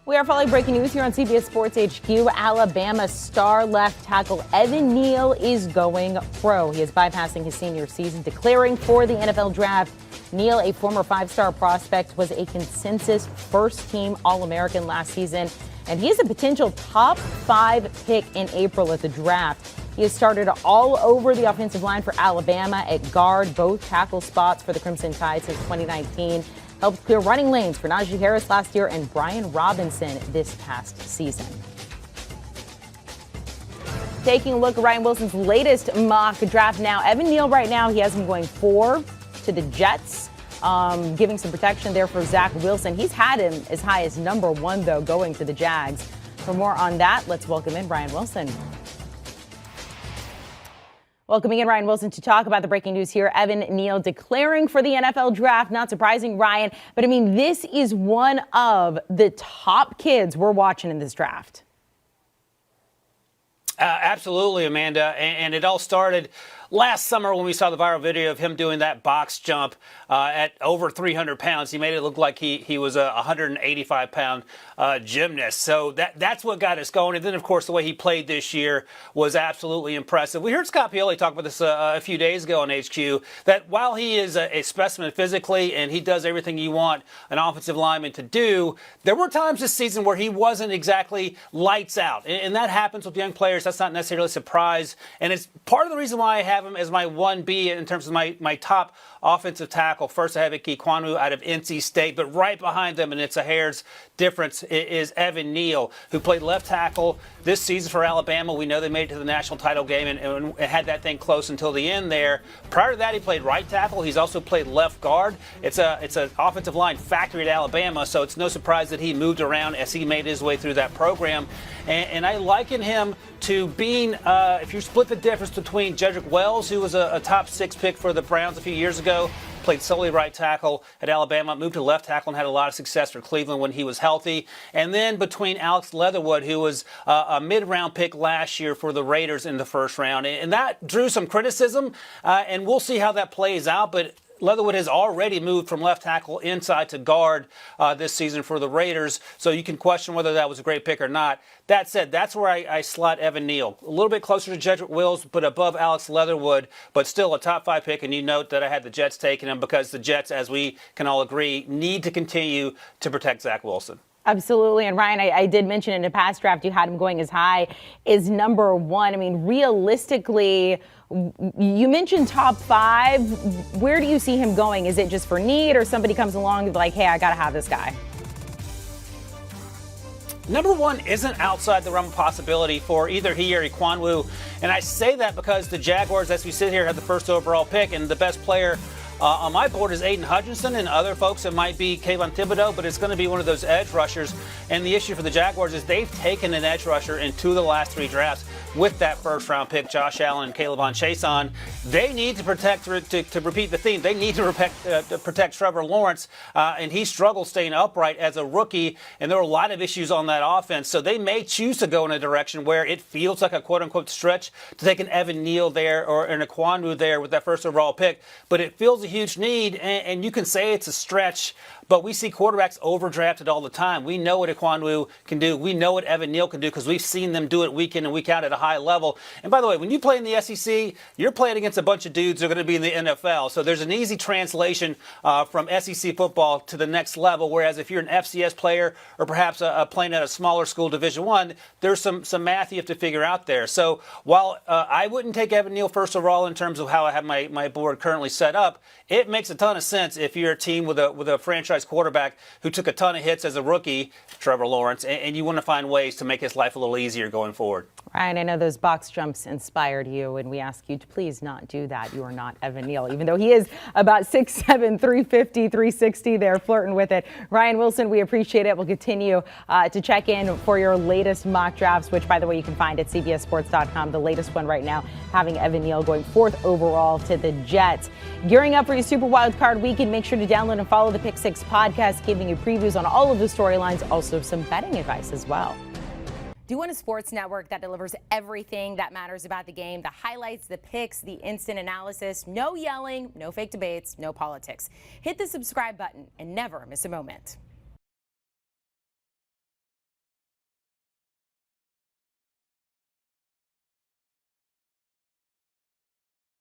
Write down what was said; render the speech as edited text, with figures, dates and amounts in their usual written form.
We are following breaking news here on CBS Sports HQ. Alabama star left tackle Evan Neal is going pro. He is bypassing his senior season, declaring for the NFL draft. Neal, a former five-star prospect, was a consensus first-team All-American last season, and he is a potential top 5 pick in April at the draft. He has started all over the offensive line for Alabama at guard, both tackle spots for the Crimson Tide since 2019. Helped clear running lanes for Najee Harris last year and Brian Robinson this past season. Taking a look at Ryan Wilson's latest mock draft now. Evan Neal right now, he has him going 4 to the Jets, giving some protection there for Zach Wilson. He's had him as high as number 1, though, going to the Jags. For more on that, let's welcome in Ryan Wilson. Welcoming in Ryan Wilson to talk about the breaking news here. Evan Neal declaring for the NFL draft. Not surprising, Ryan, but I mean, this is one of the top kids we're watching in this draft. Absolutely, Amanda. And it all started last summer when we saw the viral video of him doing that box jump at over 300 pounds. He made it look like he was a 185-pound gymnast. So that's what got us going. And then, of course, the way he played this year was absolutely impressive. We heard Scott Pioli talk about this a few days ago on HQ, that while he is a specimen physically and he does everything you want an offensive lineman to do, there were times this season where he wasn't exactly lights out. And that happens with young players. That's not necessarily a surprise. And it's part of the reason why I have him as my 1B in terms of my top offensive tackle. First, I have Ikwanu out of NC State, but right behind them, and it's a hair's difference, is Evan Neal, who played left tackle this season for Alabama. We know they made it to the national title game and had that thing close until the end there. Prior to that, he played right tackle. He's also played left guard. It's an offensive line factory at Alabama, so it's no surprise that he moved around as he made his way through that program. And I liken him to being, if you split the difference between Jedrick Wells, who was a top 6 pick for the Browns a few years ago, played solely right tackle at Alabama, moved to left tackle and had a lot of success for Cleveland when he was healthy. And then between Alex Leatherwood, who was a mid-round pick last year for the Raiders in the first round. And that drew some criticism, and we'll see how that plays out. But Leatherwood has already moved from left tackle inside to guard this season for the Raiders, so you can question whether that was a great pick or not. That said, that's where I slot Evan Neal. A little bit closer to Jedrick Wills, but above Alex Leatherwood, but still a top 5 pick. And you note that I had the Jets taking him because the Jets, as we can all agree, need to continue to protect Zach Wilson. Absolutely. And Ryan, I did mention in a past draft you had him going as high as number 1. I mean, realistically, you mentioned top 5. Where do you see him going? Is it just for need, or somebody comes along and like, hey, I got to have this guy? Number 1 isn't outside the realm of possibility for either he or Ikwanu. And I say that because the Jaguars, as we sit here, have the first overall pick, and the best player on my board is Aiden Hutchinson, and other folks it might be Kayvon Thibodeau, but it's going to be one of those edge rushers. And the issue for the Jaguars is they've taken an edge rusher in 2 of the last 3 drafts with that first-round pick, Josh Allen and Caleb Chason. They need to protect, to repeat the theme, they need to protect Trevor Lawrence, and he struggled staying upright as a rookie, and there were a lot of issues on that offense. So they may choose to go in a direction where it feels like a quote-unquote stretch to take an Evan Neal there or an Ikwanu there with that first overall pick, but it feels a huge need, and you can say it's a stretch, but we see quarterbacks overdrafted all the time. We know what Ikwanu can do. We know what Evan Neal can do because we've seen them do it week in and week out at a high level. And by the way, when you play in the SEC, you're playing against a bunch of dudes who are going to be in the NFL. So there's an easy translation from SEC football to the next level, whereas if you're an FCS player or perhaps playing at a smaller school, Division I, there's some math you have to figure out there. So while I wouldn't take Evan Neal first overall in terms of how I have my board currently set up, it makes a ton of sense if you're a team with a franchise quarterback who took a ton of hits as a rookie, Trevor Lawrence, and you want to find ways to make his life a little easier going forward. Ryan, I know those box jumps inspired you, and we ask you to please not do that. You are not Evan Neal, even though he is about 6'7", 350, 360 there, flirting with it. Ryan Wilson, we appreciate it. We'll continue to check in for your latest mock drafts, which, by the way, you can find at cbssports.com. The latest one right now having Evan Neal going 4th overall to the Jets. Gearing up for your Super Wild Card weekend, make sure to download and follow the Pick 6 podcast, giving you previews on all of the storylines, also some betting advice as well. Do you want a sports network that delivers everything that matters about the game? The highlights, the picks, the instant analysis, no yelling, no fake debates, no politics. Hit the subscribe button and never miss a moment.